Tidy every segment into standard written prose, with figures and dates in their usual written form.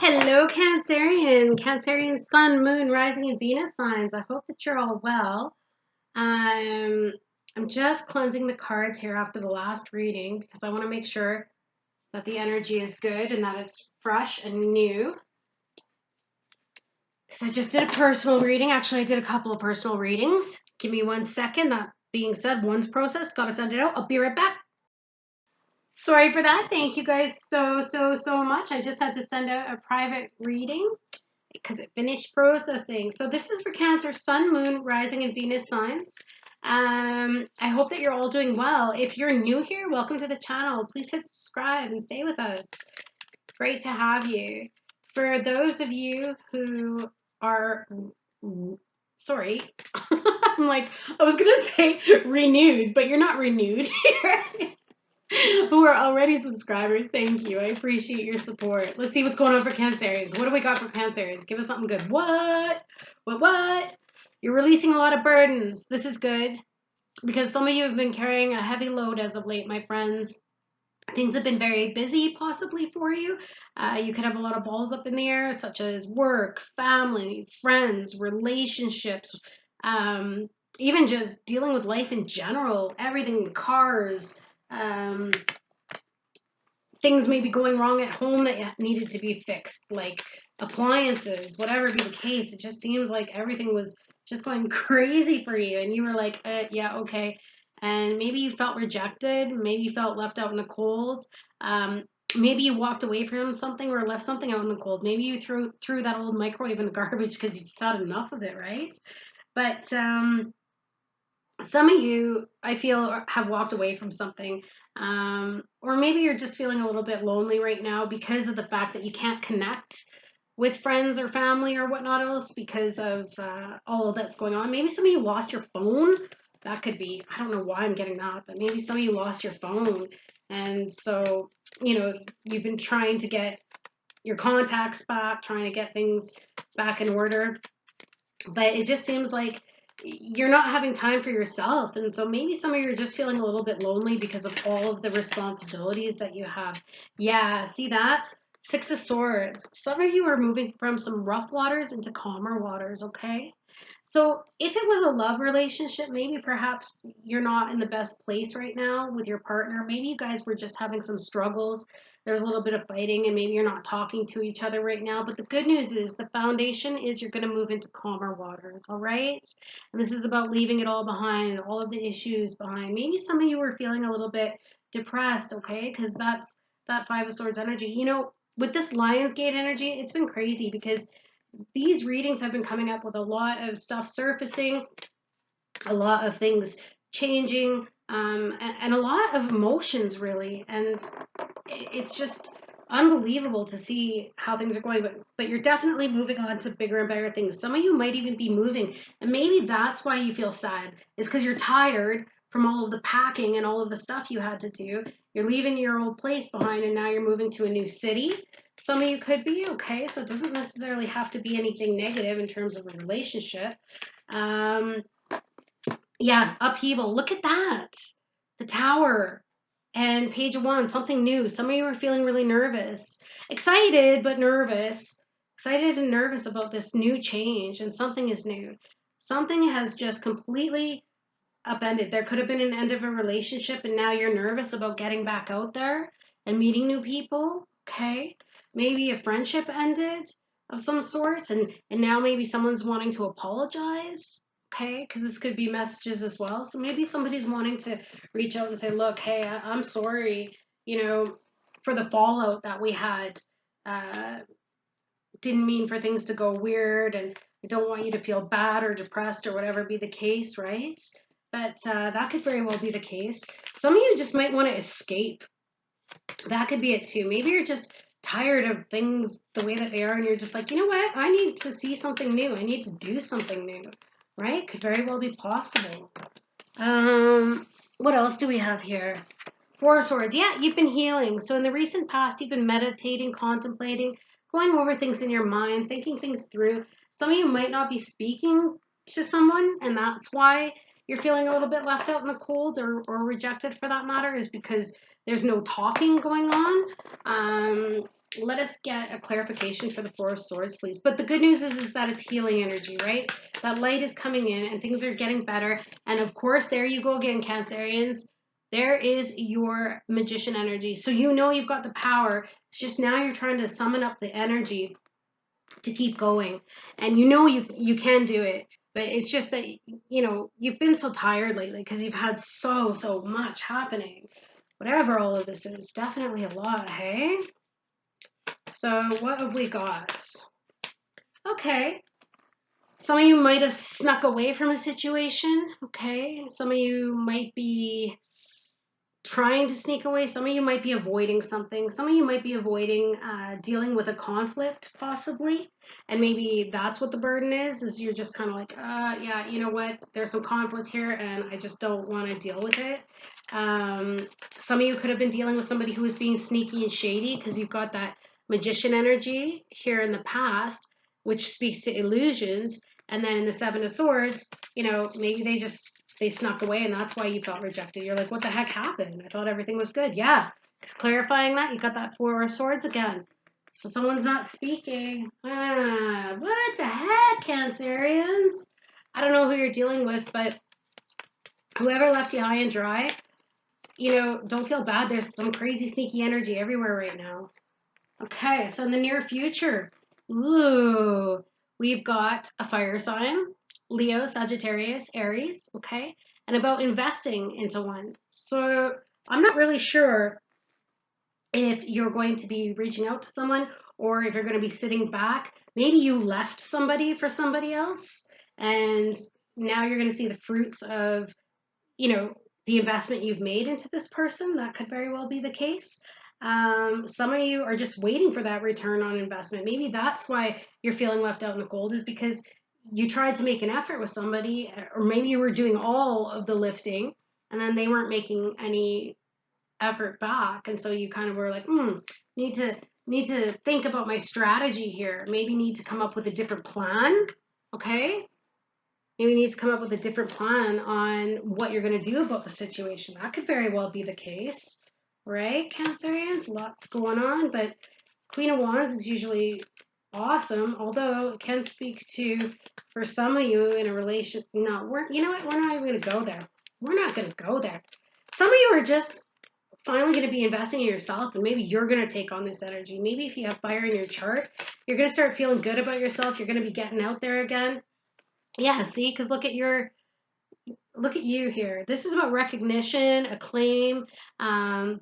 Hello, Cancerian. Cancerian Sun, Moon, Rising, and Venus signs. I hope that you're all well. Um, I'm just cleansing the cards here after the last reading because I want to make sure that the energy is good and that it's fresh and new. Because I just did a personal reading. Actually, I did a couple of personal readings. Give me 1 second. That being said, one's processed. Gotta send it out. I'll be right back. Sorry for that. Thank you guys so much. I just had to send out a private reading because it finished processing. So this is for Cancer, Sun, Moon, Rising, and Venus signs. I hope that you're all doing well. If you're new here, welcome to the channel. Please hit subscribe and stay with us. It's great to have you. For those of you who are, sorry, I'm like, I was going to say renewed, but you're not renewed here. Who are already subscribers, thank you. I appreciate your support. Let's see what's going on for Cancerians. What do we got for Cancerians? Give us something good. What? What? You're releasing a lot of burdens. This is good because some of you have been carrying a heavy load as of late, my friends. Things have been very busy possibly for you. You could have a lot of balls up in the air, such as work, family, friends, relationships, even just dealing with life in general, everything, cars, um, things may be going wrong at home that needed to be fixed, like appliances, whatever be the case. It just seems like everything was just going crazy for you, and you were like, yeah, okay. And maybe you felt rejected, maybe you felt left out in the cold. Maybe you walked away from something or left something out in the cold. Maybe you threw that old microwave in the garbage because you just had enough of it, right? But some of you, I feel, have walked away from something. Or maybe you're just feeling a little bit lonely right now because of the fact that you can't connect with friends or family or whatnot else because of all that's going on. Maybe some of you lost your phone. That could be, I don't know why I'm getting that, but maybe some of you lost your phone. And so, you've been trying to get your contacts back, trying to get things back in order. But it just seems like you're not having time for yourself. And so maybe some of you are just feeling a little bit lonely because of all of the responsibilities that you have. Yeah, see that? Six of Swords. Some of you are moving from some rough waters into calmer waters, okay? So if it was a love relationship, maybe perhaps you're not in the best place right now with your partner. Maybe you guys were just having some struggles. There's a little bit of fighting and maybe you're not talking to each other right now. But the good news is the foundation is you're going to move into calmer waters, all right? And this is about leaving it all behind, all of the issues behind. Maybe some of you are feeling a little bit depressed, okay? Because that's that Five of Swords energy. With this Lionsgate energy, it's been crazy because these readings have been coming up with a lot of stuff surfacing, a lot of things changing, and a lot of emotions, really. And it's just unbelievable to see how things are going. But you're definitely moving on to bigger and better things. Some of you might even be moving, and maybe that's why you feel sad, is because you're tired from all of the packing and all of the stuff you had to do. You're leaving your old place behind, and now you're moving to a new city. Some of you could be, okay, so it doesn't necessarily have to be anything negative in terms of a relationship. Yeah, upheaval. Look at that. The Tower and Page of Wands, something new. Some of you are feeling really nervous. Excited, but nervous. Excited and nervous about this new change, and something is new. Something has just completely upended. There could have been an end of a relationship, and now you're nervous about getting back out there and meeting new people. Okay. Maybe a friendship ended of some sort, and now maybe someone's wanting to apologize. Okay, because this could be messages as well. So maybe somebody's wanting to reach out and say, look, hey, I'm sorry, for the fallout that we had. Didn't mean for things to go weird, and I don't want you to feel bad or depressed or whatever be the case, right? But that could very well be the case. Some of you just might want to escape. That could be it too. Maybe you're just tired of things the way that they are, and you're just like, you know what? I need to see something new. I need to do something new, right? Could very well be possible. What else do we have here? Four of Swords. Yeah, you've been healing. So in the recent past, you've been meditating, contemplating, going over things in your mind, thinking things through. Some of you might not be speaking to someone, and that's why you're feeling a little bit left out in the cold or rejected for that matter, is because there's no talking going on. let us get a clarification for the Four of Swords, please. But the good news is that it's healing energy, right? That light is coming in and things are getting better. And of course, there you go again, Cancerians. There is your magician energy. So you know you've got the power. It's just now you're trying to summon up the energy to keep going. And you know you can do it. But it's just that, you know, you've been so tired lately because you've had so much happening. Whatever all of this is, definitely a lot, hey? So what have we got? Okay. Some of you might have snuck away from a situation, okay? Some of you might be trying to sneak away. Some of you might be avoiding something. Some of you might be avoiding dealing with a conflict, possibly. And maybe that's what the burden is you're just kind of like, yeah, you know what? There's some conflict here and I just don't want to deal with it. Some of you could have been dealing with somebody who was being sneaky and shady because you've got that magician energy here in the past, which speaks to illusions. And then in the Seven of Swords, you know, maybe they snuck away and that's why you felt rejected. You're like, what the heck happened? I thought everything was good. Yeah, because clarifying that, you got that Four of Swords again. So someone's not speaking. What the heck, Cancerians? I don't know who you're dealing with, but whoever left you high and dry, you know, don't feel bad. There's some crazy sneaky energy everywhere right now. Okay, so in the near future, ooh, we've got a fire sign, Leo, Sagittarius, Aries, okay, and about investing into one. So I'm not really sure if you're going to be reaching out to someone or if you're going to be sitting back. Maybe you left somebody for somebody else, and now you're going to see the fruits of, you know, the investment you've made into this person. That could very well be the case. Some of you are just waiting for that return on investment. Maybe that's why you're feeling left out in the cold, is because you tried to make an effort with somebody, or maybe you were doing all of the lifting and then they weren't making any effort back. And so you kind of were like, need to think about my strategy here. Maybe need to come up with a different plan. Okay. Maybe you need to come up with a different plan on what you're going to do about the situation. That could very well be the case, right, Cancerians? Lots going on, but Queen of Wands is usually awesome, although it can speak to, for some of you in a relation, no, you know what? We're not even going to go there. We're not going to go there. Some of you are just finally going to be investing in yourself, and maybe you're going to take on this energy. Maybe if you have fire in your chart, you're going to start feeling good about yourself. You're going to be getting out there again. Yeah, see, because look at you here. This is about recognition, acclaim,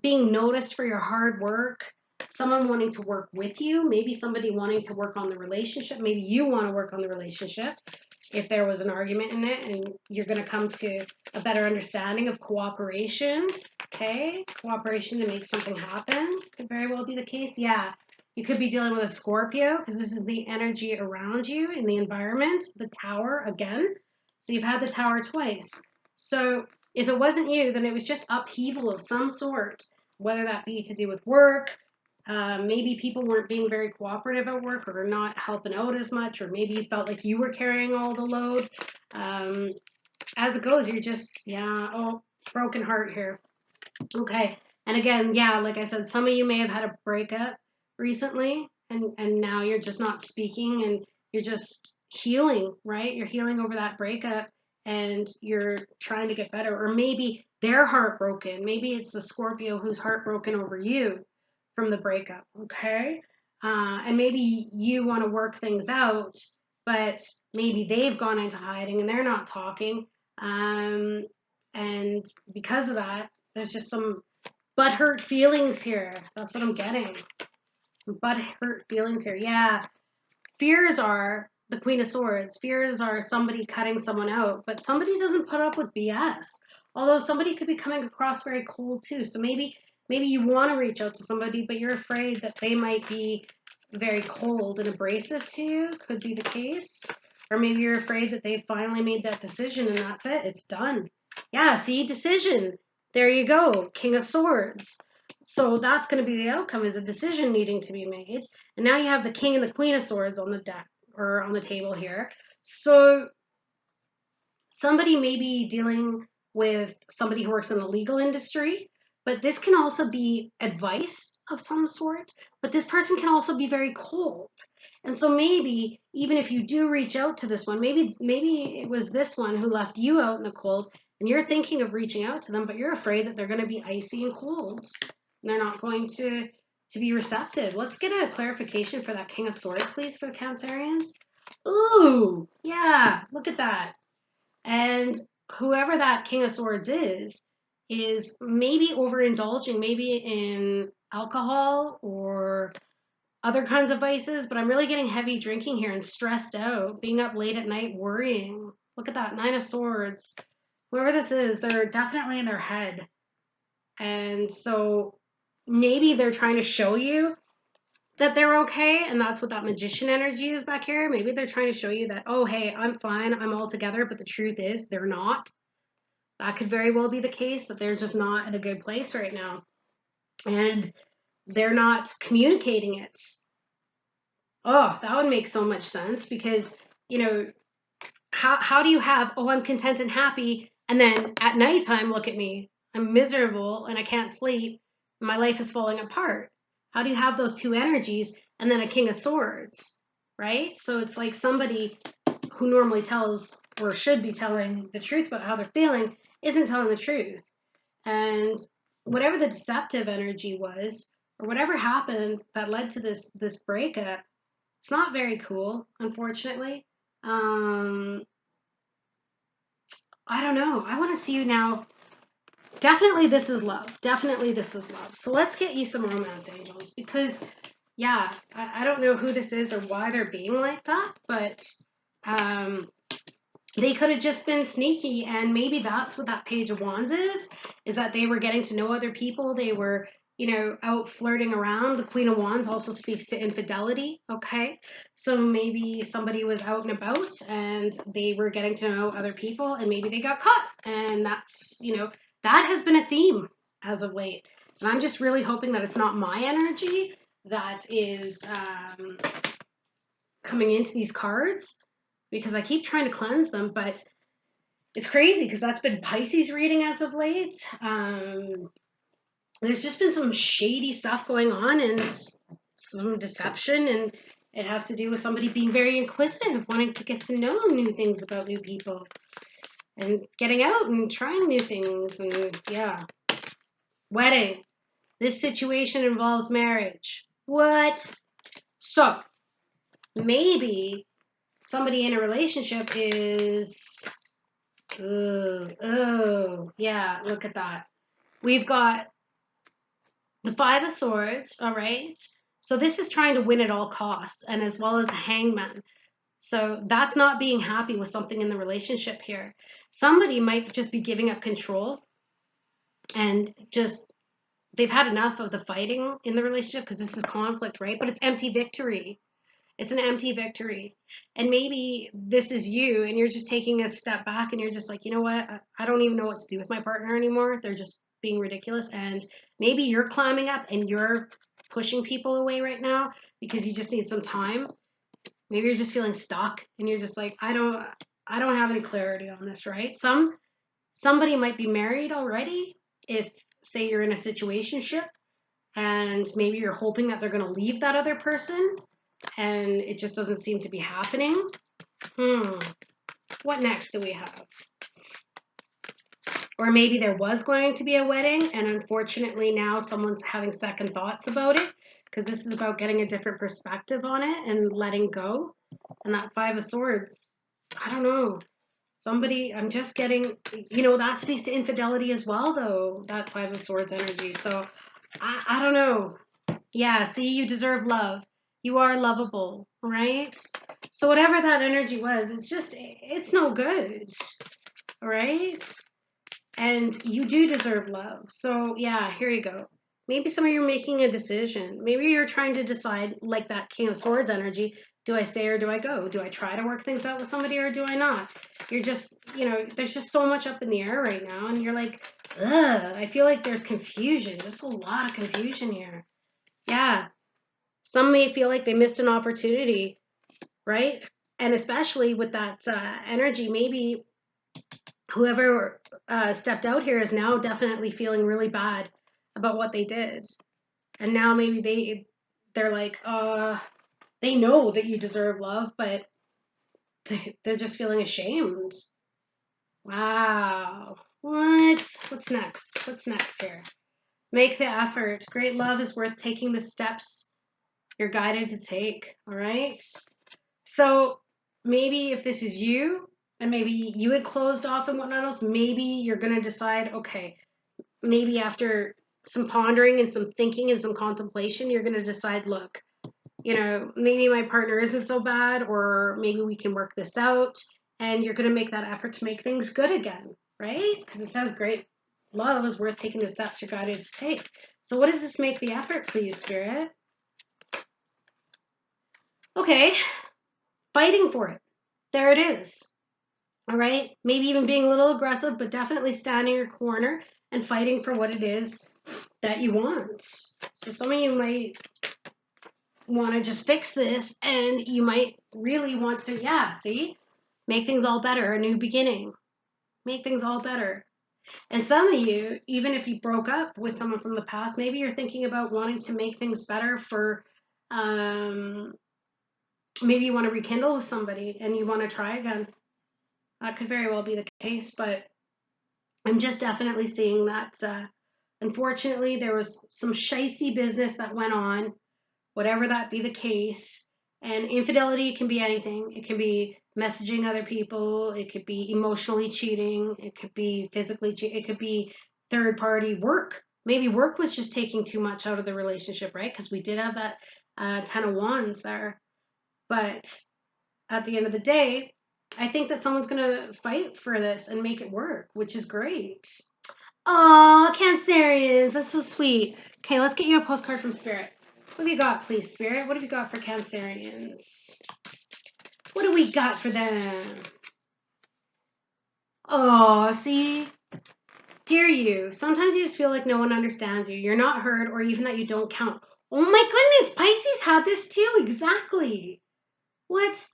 being noticed for your hard work, someone wanting to work with you, maybe somebody wanting to work on the relationship, maybe you want to work on the relationship if there was an argument in it, and you're going to come to a better understanding of cooperation, okay? Cooperation to make something happen could very well be the case. Yeah, you could be dealing with a Scorpio because this is the energy around you in the environment, the Tower again. So you've had the Tower twice. So if it wasn't you, then it was just upheaval of some sort, whether that be to do with work, maybe people weren't being very cooperative at work or not helping out as much, or maybe you felt like you were carrying all the load. As it goes, you're just, broken heart here. Okay. And again, yeah, like I said, some of you may have had a breakup recently and now you're just not speaking and you're just healing, right? You're healing over that breakup and you're trying to get better. Or maybe they're heartbroken. Maybe it's the Scorpio who's heartbroken over you from the breakup, okay? And maybe you want to work things out, but maybe they've gone into hiding and they're not talking. And because of that, there's just some butthurt feelings here. That's what I'm getting. Some butthurt feelings here. Yeah. Fears are the Queen of Swords. Fears are somebody cutting someone out, but somebody doesn't put up with BS. Although somebody could be coming across very cold too. So maybe you want to reach out to somebody, but you're afraid that they might be very cold and abrasive to you. Could be the case. Or maybe you're afraid that they finally made that decision and that's it. It's done. Yeah, see, decision. There you go. King of Swords. So that's going to be the outcome, is a decision needing to be made. And now you have the King and the Queen of Swords on the deck or on the table here. So somebody may be dealing with somebody who works in the legal industry, but this can also be advice of some sort, but this person can also be very cold. And so maybe even if you do reach out to this one, maybe it was this one who left you out in the cold and you're thinking of reaching out to them, but you're afraid that they're going to be icy and cold. And they're not going to be receptive. Let's get a clarification for that King of Swords, please, for the Cancerians. Ooh, yeah, look at that. And whoever that King of Swords is maybe overindulging, maybe in alcohol or other kinds of vices, but I'm really getting heavy drinking here and stressed out, being up late at night, worrying. Look at that, Nine of Swords. Whoever this is, they're definitely in their head. And so maybe they're trying to show you that they're okay, and that's what that magician energy is back here. Maybe they're trying to show you that, oh, hey, I'm fine, I'm all together, but the truth is they're not. That could very well be the case, that they're just not in a good place right now. And they're not communicating it. Oh, that would make so much sense because, you know, how do you have, oh, I'm content and happy, and then at nighttime, look at me, I'm miserable and I can't sleep, my life is falling apart? How do you have those two energies and then a King of Swords, right? So it's like somebody who normally tells or should be telling the truth about how they're feeling isn't telling the truth. And whatever the deceptive energy was, or whatever happened that led to this breakup, it's not very cool, unfortunately. Um, I don't know. I want to see you now. Definitely this is love. Definitely this is love. So let's get you some romance angels because, yeah, I don't know who this is or why they're being like that, but um, they could have just been sneaky, and maybe that's what that Page of Wands is that they were getting to know other people. They were, out flirting around. The Queen of Wands also speaks to infidelity, okay? So maybe somebody was out and about and they were getting to know other people and maybe they got caught. And that's, that has been a theme as of late. And I'm just really hoping that it's not my energy that is coming into these cards because I keep trying to cleanse them, but it's crazy because that's been Pisces reading as of late. There's just been some shady stuff going on and some deception, and it has to do with somebody being very inquisitive, wanting to get to know new things about new people and getting out and trying new things. And yeah, wedding. This situation involves marriage. What? So maybe somebody in a relationship is, oh, yeah, look at that. We've got the Five of Swords, all right? So this is trying to win at all costs, and as well as the Hangman. So that's not being happy with something in the relationship here. Somebody might just be giving up control and just, they've had enough of the fighting in the relationship because this is conflict, right? But it's empty victory. It's an empty victory. And maybe this is you and you're just taking a step back and you're just like, you know what? I don't even know what to do with my partner anymore. They're just being ridiculous. And maybe you're climbing up and you're pushing people away right now because you just need some time. Maybe you're just feeling stuck and you're just like, I don't have any clarity on this, right? Somebody might be married already if, say, you're in a situationship and maybe you're hoping that they're going to leave that other person and it just doesn't seem to be happening. What next do we have? Or maybe there was going to be a wedding and unfortunately now someone's having second thoughts about it because this is about getting a different perspective on it and letting go. And that Five of Swords, I don't know. Somebody, I'm just getting, that speaks to infidelity as well, though, that Five of Swords energy. So I don't know. Yeah, see, you deserve love. You are lovable, right? So whatever that energy was, it's no good, right? And you do deserve love. So yeah, here you go. Maybe some of you are making a decision. Maybe you're trying to decide, like that King of Swords energy, do I stay or do I go? Do I try to work things out with somebody or do I not? You're just, there's just so much up in the air right now. And you're like, ugh, I feel like there's confusion, just a lot of confusion here. Yeah. Some may feel like they missed an opportunity, right? And especially with that energy, maybe whoever stepped out here is now definitely feeling really bad about what they did. And now maybe they're like, they know that you deserve love, but they're just feeling ashamed. Wow. What's next? What's next here? Make the effort. Great love is worth taking the steps you're guided to take. All right. So maybe if this is you and maybe you had closed off and whatnot else, maybe you're going to decide, okay, maybe after some pondering and some thinking and some contemplation, you're going to decide, look, maybe my partner isn't so bad, or maybe we can work this out. And you're going to make that effort to make things good again, right? Because it says great love is worth taking the steps you're guided to take. So what does this make the effort, please, Spirit? Okay, fighting for it. There it is. All right. Maybe even being a little aggressive, but definitely standing your corner and fighting for what it is that you want. So some of you might want to just fix this, and you might really want to, make things all better, a new beginning, make things all better. And some of you, even if you broke up with someone from the past, maybe you're thinking about wanting to make things better for, maybe you want to rekindle with somebody and you want to try again. That could very well be the case, but I'm just definitely seeing that, unfortunately, there was some shisty business that went on, whatever that be the case. And infidelity can be anything. It can be messaging other people. It could be emotionally cheating. It could be physically cheating. It could be third party work. Maybe work was just taking too much out of the relationship, right? Because we did have that 10 of wands there. But at the end of the day, I think that someone's going to fight for this and make it work, which is great. Oh, Cancerians, that's so sweet. Okay, let's get you a postcard from Spirit. What have you got, please, Spirit? What have you got for Cancerians? What do we got for them? Oh, see? Dear you, sometimes you just feel like no one understands you. You're not heard, or even that you don't count. Oh my goodness, Pisces had this too, exactly. What?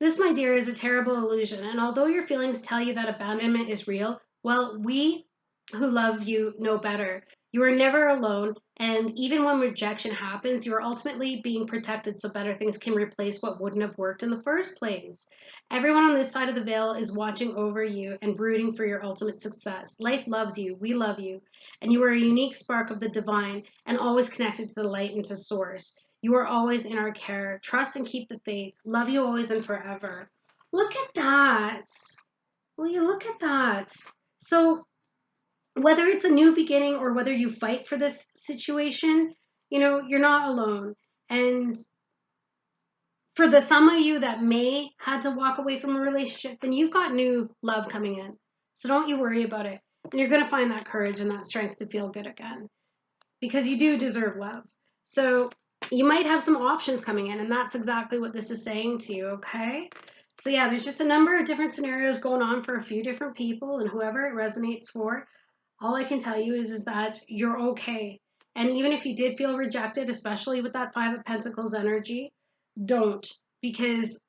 This, my dear, is a terrible illusion, and although your feelings tell you that abandonment is real, well, we who love you know better. You are never alone, and even when rejection happens, you are ultimately being protected so better things can replace what wouldn't have worked in the first place. Everyone on this side of the veil is watching over you and brooding for your ultimate success. Life loves you, we love you, and you are a unique spark of the divine and always connected to the light and to source. You are always in our care. Trust and keep the faith. Love you always and forever. Look at that. Will you look at that? So whether it's a new beginning or whether you fight for this situation, you're not alone. And for the some of you that may had to walk away from a relationship, then you've got new love coming in. So don't you worry about it. And you're going to find that courage and that strength to feel good again, because you do deserve love. So you might have some options coming in, and that's exactly what this is saying to you, okay? So yeah, there's just a number of different scenarios going on for a few different people, and whoever it resonates for, all I can tell you is that you're okay. And even if you did feel rejected, especially with that Five of Pentacles energy, don't, because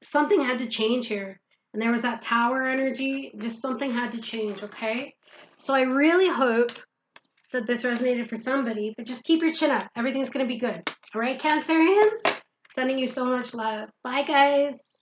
something had to change here. And there was that Tower energy, just something had to change, okay? So I really hope that this resonated for somebody, but just keep your chin up. Everything's going to be good. All right, Cancerians? Sending you so much love. Bye, guys.